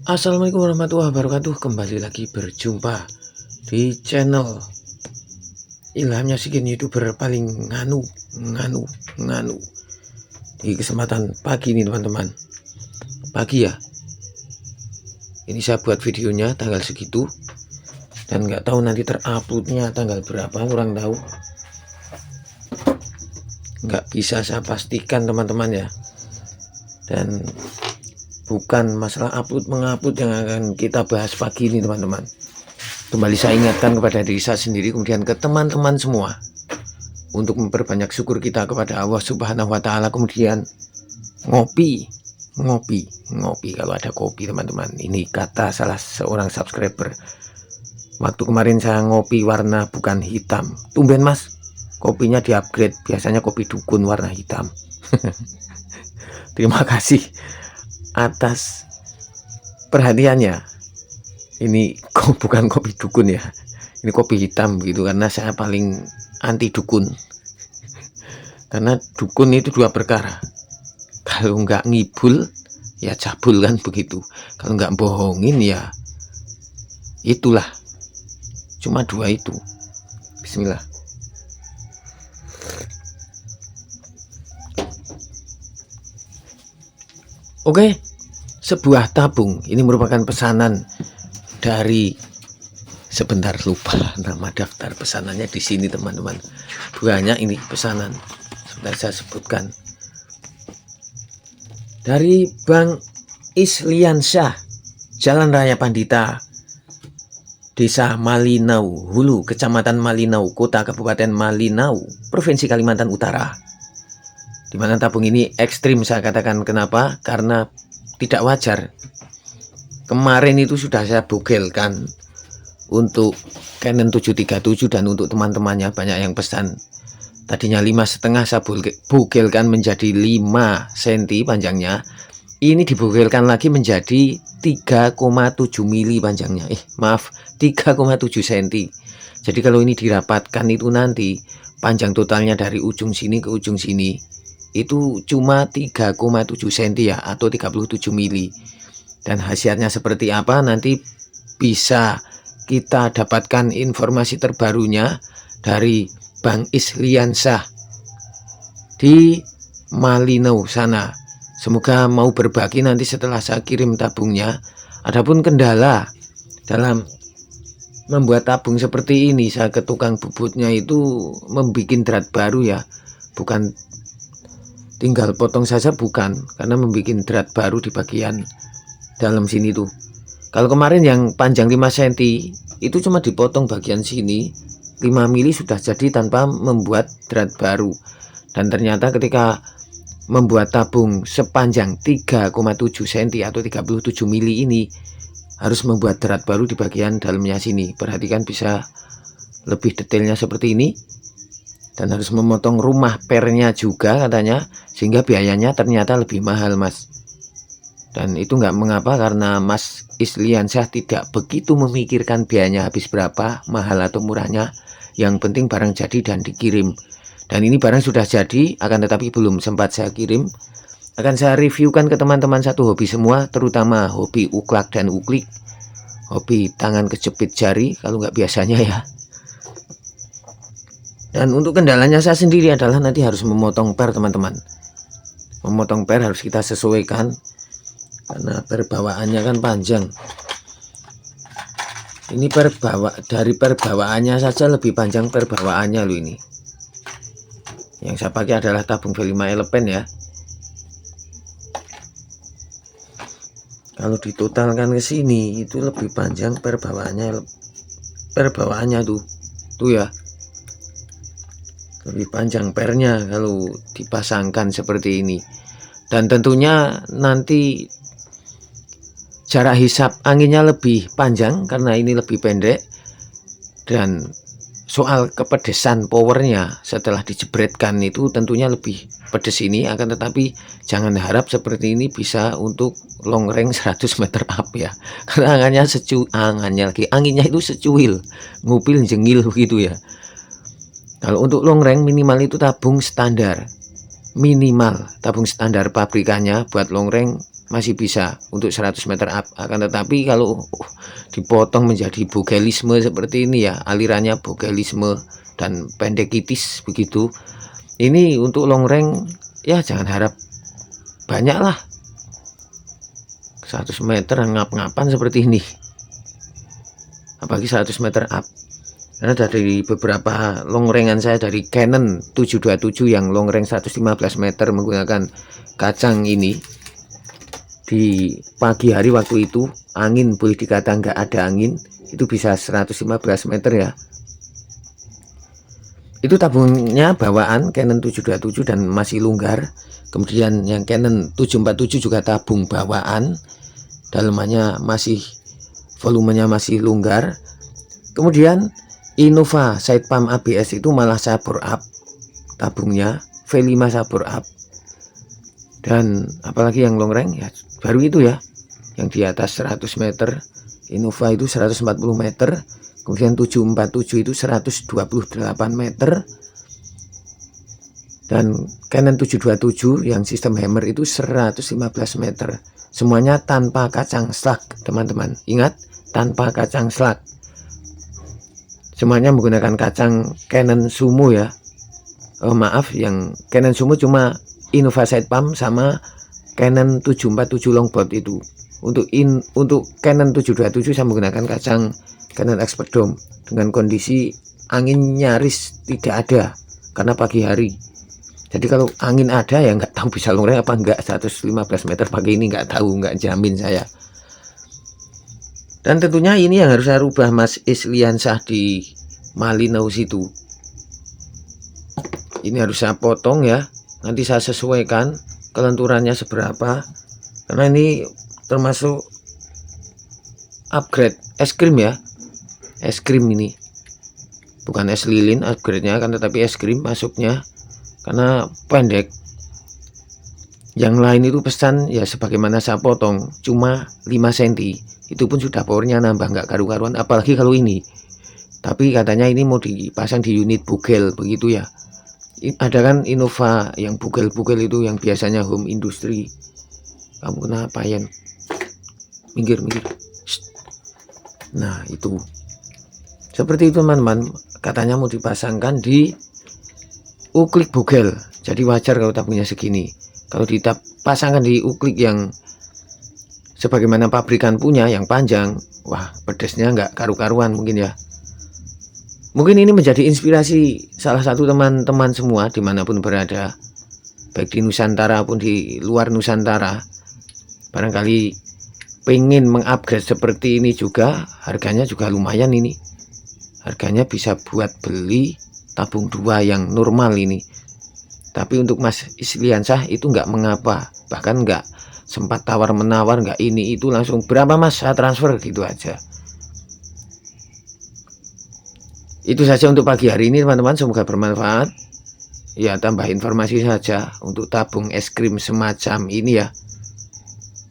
Assalamualaikum warahmatullahi wabarakatuh. Kembali lagi berjumpa di channel Ilhamnya Sikin, YouTuber paling nganu di kesempatan pagi ini teman-teman. Pagi ya. Ini saya buat videonya tanggal segitu dan nggak tahu nanti teruploadnya tanggal berapa, kurang tahu. Nggak bisa saya pastikan teman-teman ya. Dan bukan masalah upload mengupload yang akan kita bahas pagi ini teman-teman. Kembali saya ingatkan kepada diri saya sendiri, kemudian ke teman-teman semua, untuk memperbanyak syukur kita kepada Allah Subhanahu wa Ta'ala. Kemudian ngopi. Kalau ada kopi teman-teman. Ini kata salah seorang subscriber. Waktu kemarin saya ngopi warna bukan hitam. Tumben mas, kopinya di upgrade. Biasanya kopi dukun warna hitam. Terima kasih atas perhatiannya. Ini bukan kopi dukun ya, ini kopi hitam gitu, karena saya paling anti dukun. Karena dukun itu dua perkara, kalau nggak ngibul ya cabul kan begitu, kalau nggak bohongin ya itulah, cuma dua itu. Bismillah. Oke, sebuah tabung ini merupakan pesanan dari, sebentar lupa nama daftar pesanannya di sini teman-teman. Banyak ini pesanan, sebentar saya sebutkan. Dari Bang Isliansyah, Jalan Raya Pandita, Desa Malinau Hulu, Kecamatan Malinau, Kota Kabupaten Malinau, Provinsi Kalimantan Utara. Di mana tabung ini ekstrim saya katakan. Kenapa? Karena tidak wajar. Kemarin itu sudah saya bugelkan untuk Canon 737 dan untuk teman-temannya banyak yang pesan. Tadinya 5,5 saya bugelkan menjadi 5 cm panjangnya. Ini dibugelkan lagi menjadi 3,7 mili panjangnya. 3,7 cm. Jadi kalau ini dirapatkan itu nanti panjang totalnya dari ujung sini ke ujung sini itu cuma 3,7 cm ya, atau 37 mili. Dan khasiatnya seperti apa nanti bisa kita dapatkan informasi terbarunya dari Bang Isliansyah di Malinau sana. Semoga mau berbagi nanti setelah saya kirim tabungnya. Adapun kendala dalam membuat tabung seperti ini, saya ke tukang bubutnya itu membuat drat baru ya, bukan tinggal potong saja, bukan, karena membuat drat baru di bagian dalam sini tuh. Kalau kemarin yang panjang 5 cm itu cuma dipotong bagian sini 5 mili sudah jadi tanpa membuat drat baru. Dan ternyata ketika membuat tabung sepanjang 3,7 cm atau 37 mili ini harus membuat drat baru di bagian dalamnya sini. Perhatikan, bisa lebih detailnya seperti ini. Dan harus memotong rumah pernya juga katanya, sehingga biayanya ternyata lebih mahal mas. Dan itu nggak mengapa, karena Mas Isliansyah tidak begitu memikirkan biayanya habis berapa, mahal atau murahnya. Yang penting barang jadi dan dikirim. Dan ini barang sudah jadi, akan tetapi belum sempat saya kirim. Akan saya reviewkan ke teman-teman satu hobi semua, terutama hobi uklak dan uklik, hobi tangan kejepit jari kalau nggak biasanya ya. Dan untuk kendalanya saya sendiri adalah nanti harus memotong per teman-teman. Memotong per harus kita sesuaikan, karena perbawaannya kan panjang. Ini dari perbawaannya saja lebih panjang perbawaannya loh ini. Yang saya pakai adalah tabung V5 Elephant ya. Kalau ditotalkan ke sini itu lebih panjang perbawaannya tuh ya. Lebih panjang pernya kalau dipasangkan seperti ini. Dan tentunya nanti jarak hisap anginnya lebih panjang karena ini lebih pendek. Dan soal kepedesan powernya setelah dijebretkan itu tentunya lebih pedes ini. Akan tetapi jangan harap seperti ini bisa untuk long range 100 meter up ya. Karena anginnya itu secuil, ngupil jengil begitu ya. Kalau untuk long range minimal itu tabung standar, minimal tabung standar pabrikannya buat long range masih bisa untuk 100 meter up. Akan tetapi kalau dipotong menjadi bogelisme seperti ini ya, alirannya bogelisme dan pendekitis begitu, ini untuk long range ya jangan harap banyak lah. 100 meter ngap-ngapan seperti ini, apalagi 100 meter up. Karena dari beberapa long range-an saya dari Canon 727 yang long range 115 meter menggunakan kacang ini, di pagi hari waktu itu angin, boleh dikata nggak ada angin, itu bisa 115 meter ya. Itu tabungnya bawaan Canon 727 dan masih longgar. Kemudian yang Canon 747 juga tabung bawaan, dalamannya masih, volumenya masih longgar. Kemudian Innova side pump ABS itu malah saya bore up tabungnya, V5 saya bore up. Dan apalagi yang long range ya baru itu ya, yang di atas 100 meter Innova itu 140 meter, kemudian 747 itu 128 meter, dan Canon 727 yang sistem hammer itu 115 meter. Semuanya tanpa kacang slug, teman-teman. Ingat, tanpa kacang slug. Semuanya menggunakan kacang Canon Sumo ya. Maaf, yang Canon Sumo cuma Innova side pump sama Canon 747 longboard itu. Untuk Canon 727 saya menggunakan kacang Canon Expert Dome dengan kondisi angin nyaris tidak ada karena pagi hari. Jadi kalau angin ada ya nggak tahu bisa long range apa enggak 115 meter pagi ini, nggak tahu, nggak jamin saya. Dan tentunya ini yang harus saya rubah Mas Isliansah di Malinau situ. Ini harus saya potong ya. Nanti saya sesuaikan kelenturannya seberapa. Karena ini termasuk upgrade es krim ya. Es krim ini. Bukan es lilin upgrade-nya kan, tetapi es krim masuknya. Karena pendek. Yang lain itu pesan ya sebagaimana saya potong cuma 5 cm. Itu pun sudah powernya nambah nggak karu-karuan, apalagi kalau ini. Tapi katanya ini mau dipasang di unit bugel begitu ya. Ada kan Innova yang bugel-bugel itu yang biasanya home industry. Kamu kenapa ya? Minggir. Nah itu seperti itu teman-teman. Katanya mau dipasangkan di uklik bugel. Jadi wajar kalau tabungnya segini. Kalau dipasangkan di uklik yang sebagaimana pabrikan punya yang panjang, wah pedesnya nggak karu-karuan mungkin ya. Mungkin ini menjadi inspirasi salah satu teman-teman semua dimanapun berada, baik di Nusantara pun di luar Nusantara. Barangkali pengen mengupgrade seperti ini juga, harganya juga lumayan ini. Harganya bisa buat beli tabung 2 yang normal ini. Tapi untuk Mas Isliansah itu nggak mengapa, bahkan nggak sempat tawar-menawar, nggak ini itu, langsung berapa Mas saya transfer gitu aja. Itu saja untuk pagi hari ini teman-teman, semoga bermanfaat. Ya tambah informasi saja untuk tabung es krim semacam ini ya.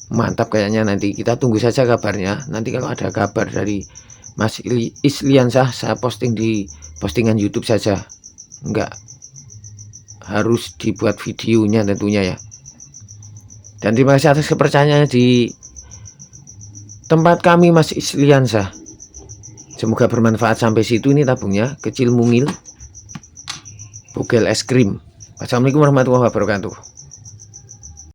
Mantap kayaknya, nanti kita tunggu saja kabarnya. Nanti kalau ada kabar dari Mas Isliansah saya posting di postingan YouTube saja, nggak harus dibuat videonya tentunya ya. Dan terima kasih atas kepercayaannya di tempat kami Mas Isliansah. Semoga bermanfaat sampai situ. Ini tabungnya kecil mungil, bugel es krim. Wassalamualaikum warahmatullahi wabarakatuh.